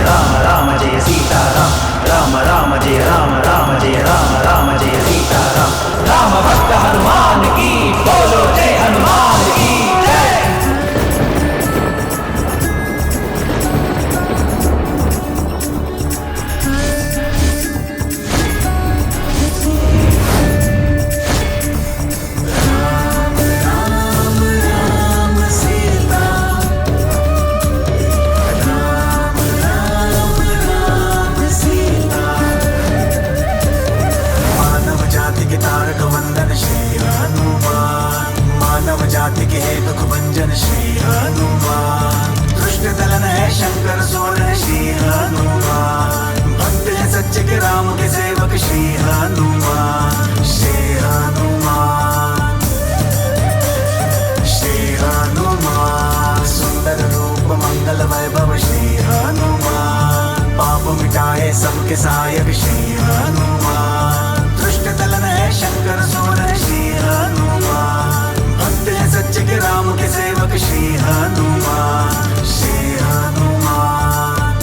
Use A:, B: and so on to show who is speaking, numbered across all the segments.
A: राम राम जय सीता राम, राम राम जय राम, राम जय राम, राम जय सीता राम। राम भक्त हनुमान की बोलो जय हनुमान की जय।
B: जाति के हे दुख भंजन श्री हनुमान, दुष्ट दलन है शंकर सोन श्री हनुमान, भक्त है सच्चे के राम के सेवक श्री हनुमान, श्री हनुमान, श्री हनुमान, सुंदर रूप मंगल वैभव श्री हनुमान, पाप मिटाए सबके सहायक श्री हनुमान, दुष्ट दलन है शंकर सोन श्री हनुमान, सच्चे के राम के सेवक श्री हनुमान, श्री हनुमान,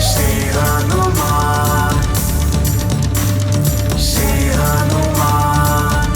B: श्री हनुमान, श्री हनुमान।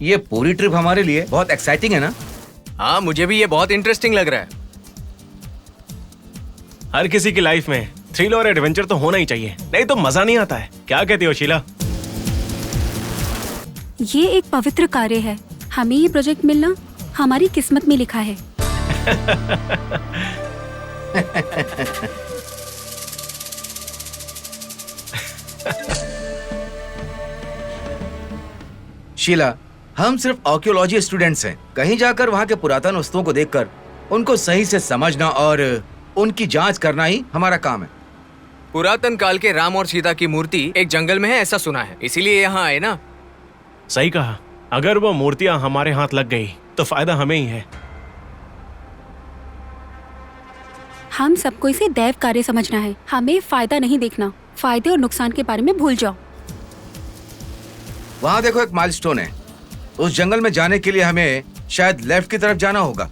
C: ये पूरी ट्रिप हमारे लिए बहुत एक्साइटिंग है ना?
D: हाँ, मुझे भी ये बहुत इंटरेस्टिंग लग रहा है।
E: हर किसी की लाइफ में थ्रिल और एडवेंचर तो होना ही चाहिए, नहीं तो मजा नहीं आता है। क्या कहती हो शीला?
F: ये एक पवित्र कार्य है, हमें ये प्रोजेक्ट मिलना हमारी किस्मत में लिखा है।
C: शीला, हम सिर्फ आर्कियोलॉजी स्टूडेंट्स हैं। कहीं जाकर वहाँ के पुरातन वस्तुओं को देखकर उनको सही से समझना और उनकी जांच करना ही हमारा काम है।
D: पुरातन काल के राम और सीता की मूर्ति एक जंगल में है, ऐसा सुना है, इसीलिए यहाँ आए ना।
E: सही कहा, अगर वो मूर्तियां हमारे हाथ लग गई तो फायदा हमें ही है।
F: हम सबको इसे दैव कार्य समझना है, हमें फायदा नहीं देखना। फायदे और नुकसान के बारे में भूल जाओ।
C: वहाँ देखो एक माइलस्टोन है, उस जंगल में जाने के लिए हमें शायद लेफ्ट की तरफ जाना होगा।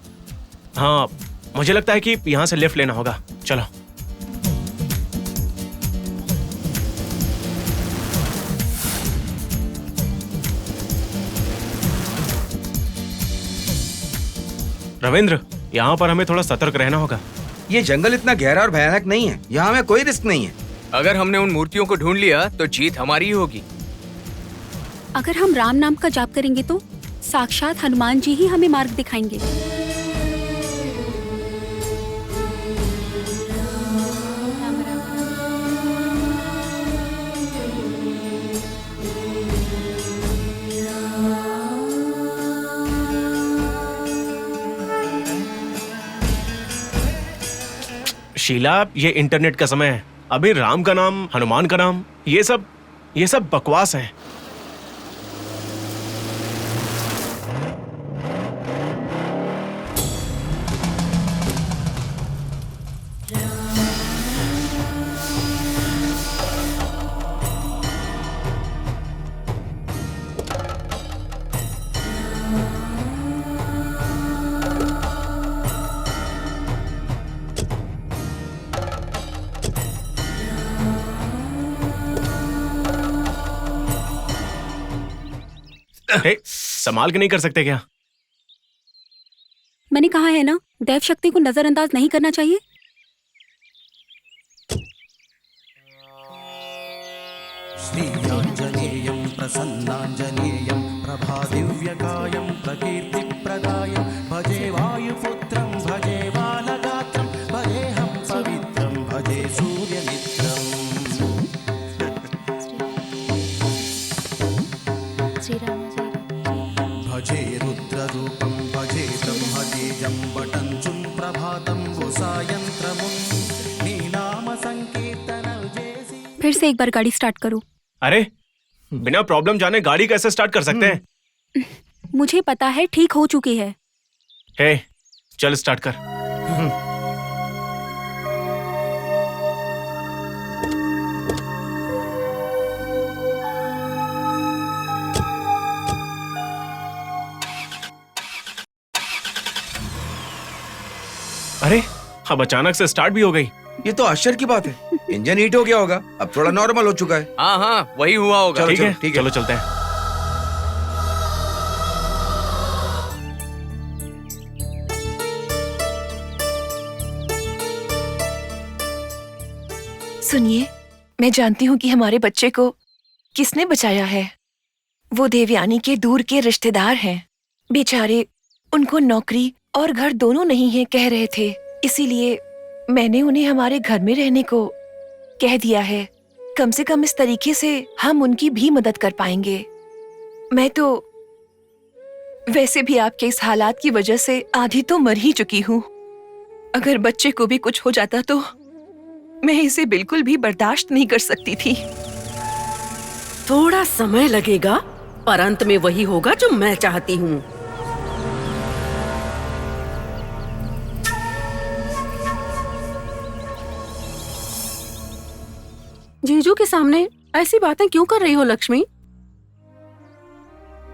E: हाँ, मुझे लगता है कि यहाँ से लेफ्ट लेना होगा। चलो। रविंद्र, यहाँ पर हमें थोड़ा सतर्क रहना होगा।
C: ये जंगल इतना गहरा और भयानक नहीं है, यहाँ हमें कोई रिस्क नहीं है।
D: अगर हमने उन मूर्तियों को ढूंढ लिया तो जीत हमारी ही होगी।
F: अगर हम राम नाम का जाप करेंगे तो साक्षात हनुमान जी ही हमें मार्ग दिखाएंगे।
E: शीला, ये इंटरनेट का समय है, अभी राम का नाम, हनुमान का नाम, ये सब बकवास है। संभाल के नहीं कर सकते क्या?
F: मैंने कहा है ना, दैव शक्ति को नजरअंदाज नहीं करना चाहिए।
B: श्रीयाञ्जनेयं प्रसन्नाञ्जनेयं प्रभादिव्यकायं प्रकीर्तिप्रदायं भजे वायुपुत्रं भजे बालगात्रं भजेऽहं पवित्रं भजे सूर्यमित्रम्। भजे रुद्ररूपं भजे ब्रह्मतेजं वटञ्चुं प्रभातं वुसायन्त्रमुं नीनाम संकीर्तनं जयसि।
F: फिर से एक बार गाड़ी स्टार्ट करो।
E: अरे, बिना प्रॉब्लम जाने गाड़ी कैसे स्टार्ट कर सकते हैं?
F: मुझे पता है, ठीक हो चुकी है।
E: हे, चल स्टार्ट कर। अरे, अब अचानक से स्टार्ट भी हो गई।
C: ये तो आश्चर्य की बात है। इंजन हीट हो गया होगा, अब थोड़ा नॉर्मल हो चुका है।
D: हाँ हाँ, वही हुआ होगा।
E: ठीक है,
C: ठीक है।
E: चलो चलते हैं।
G: सुनिए, मैं जानती हूँ कि हमारे बच्चे को किसने बचाया है। वो देवयानी के दूर के रिश्तेदार हैं। बेचारे, उनको नौकरी और घर दोनों नहीं है कह रहे थे, इसीलिए मैंने उन्हें हमारे घर में रहने को कह दिया है। कम से कम इस तरीके से हम उनकी भी मदद कर पाएंगे। मैं तो वैसे भी आपके इस हालात की वजह से आधी तो मर ही चुकी हूँ। अगर बच्चे को भी कुछ हो जाता तो मैं इसे बिल्कुल भी बर्दाश्त नहीं कर सकती थी।
H: थोड़ा समय लगेगा, पर अंत में वही होगा जो मैं चाहती हूँ। जीजू के सामने ऐसी बातें क्यों कर रही हो लक्ष्मी?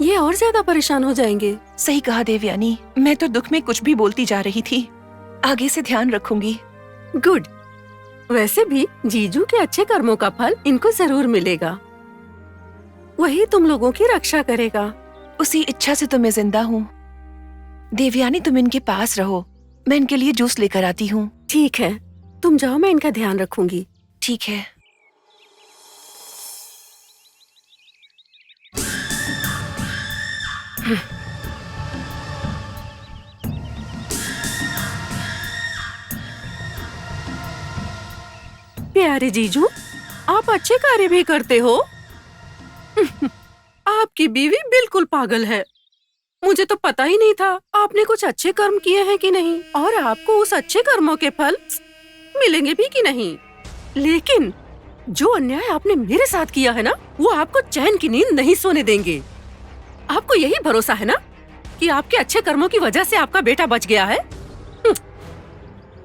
H: ये और ज्यादा परेशान हो जाएंगे।
G: सही कहा देवयानी, मैं तो दुख में कुछ भी बोलती जा रही थी। आगे से ध्यान रखूंगी।
H: गुड। वैसे भी जीजू के अच्छे कर्मों का फल इनको जरूर मिलेगा। वही तुम लोगों की रक्षा करेगा।
G: उसी इच्छा से तो मैं जिंदा हूँ। देवयानी, तुम इनके पास रहो, मैं इनके लिए जूस लेकर आती हूँ।
H: ठीक है, तुम जाओ, मैं इनका ध्यान रखूंगी।
G: ठीक है।
H: प्यारे जीजू, आप अच्छे कार्य भी करते हो। आपकी बीवी बिल्कुल पागल है। मुझे तो पता ही नहीं था आपने कुछ अच्छे कर्म किए हैं कि नहीं, और आपको उस अच्छे कर्मों के फल मिलेंगे भी कि नहीं। लेकिन जो अन्याय आपने मेरे साथ किया है ना, वो आपको चैन की नींद नहीं सोने देंगे। आपको यही भरोसा है ना कि आपके अच्छे कर्मों की वजह से आपका बेटा बच गया है?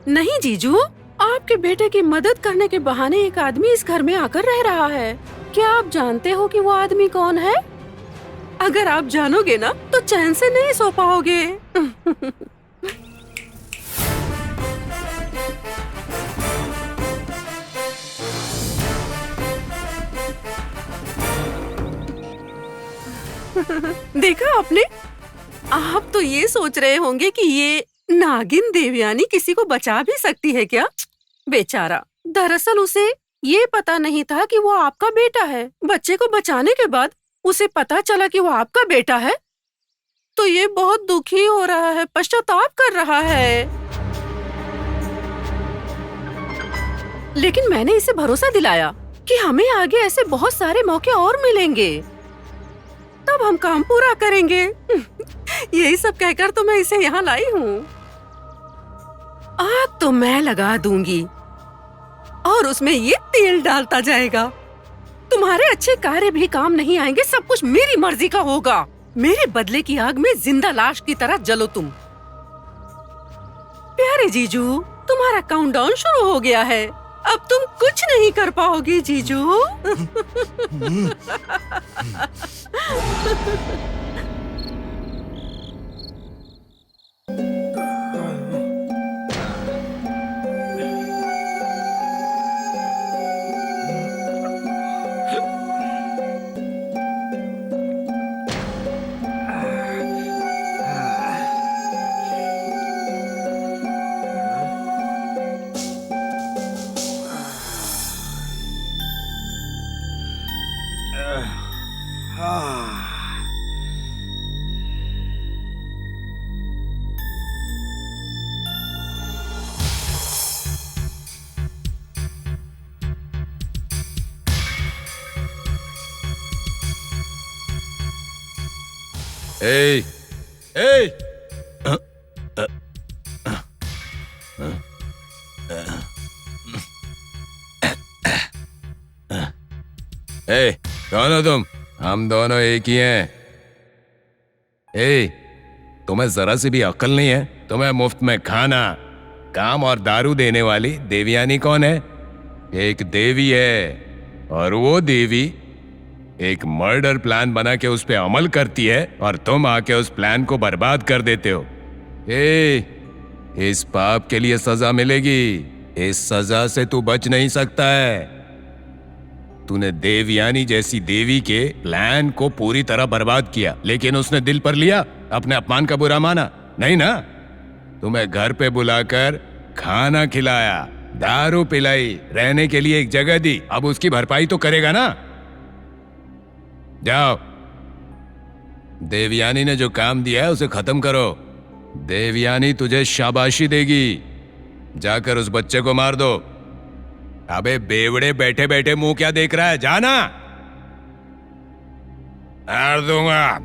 H: नहीं जीजू, आपके बेटे की मदद करने के बहाने एक आदमी इस घर में आकर रह रहा है। क्या आप जानते हो कि वो आदमी कौन है? अगर आप जानोगे ना तो चैन से नहीं सो पाओगे। देखा आपने? आप तो ये सोच रहे होंगे कि ये नागिन देवयानी किसी को बचा भी सकती है क्या? बेचारा, दरअसल उसे ये पता नहीं था कि वो आपका बेटा है। बच्चे को बचाने के बाद उसे पता चला कि वो आपका बेटा है, तो ये बहुत दुखी हो रहा है, पश्चाताप कर रहा है। लेकिन मैंने इसे भरोसा दिलाया कि हमें आगे ऐसे बहुत सारे मौके और मिलेंगे, तब हम काम पूरा करेंगे। यही सब कहकर तो मैं इसे यहाँ लाई हूँ। आग तो मैं लगा दूंगी और उसमें ये तेल डालता जाएगा। तुम्हारे अच्छे कार्य भी काम नहीं आएंगे, सब कुछ मेरी मर्जी का होगा। मेरे बदले की आग में जिंदा लाश की तरह जलो तुम। प्यारे जीजू, तुम्हारा काउंटडाउन शुरू हो गया है। अब तुम कुछ नहीं कर पाओगे जीजू।
I: Hey! Hey! Hey, कौन हो तुम? हम दोनों एक ही हैं। Hey, तुम्हें जरा सी भी अक्ल नहीं है? तुम्हें मुफ्त में खाना, काम और दारू देने वाली देवयानी कौन है? एक देवी है, और वो देवी एक मर्डर प्लान बना के उस पे अमल करती है और तुम आके उस प्लान को बर्बाद कर देते हो। इस पाप के लिए सजा मिलेगी। इस सजा से तू बच नहीं सकता है। तूने देवयानी जैसी देवी के प्लान को पूरी तरह बर्बाद किया, लेकिन उसने दिल पर लिया, अपने अपमान का बुरा माना नहीं ना? तुम्हें घर पे बुलाकर खाना खिलाया, दारू पिलाई, रहने के लिए एक जगह दी, अब उसकी भरपाई तो करेगा ना? जाओ, देवयानी ने जो काम दिया है उसे खत्म करो। देवयानी तुझे शाबाशी देगी। जाकर उस बच्चे को मार दो। अबे बेवड़े, बैठे बैठे मुंह क्या देख रहा है? जाना, मार दूंगा।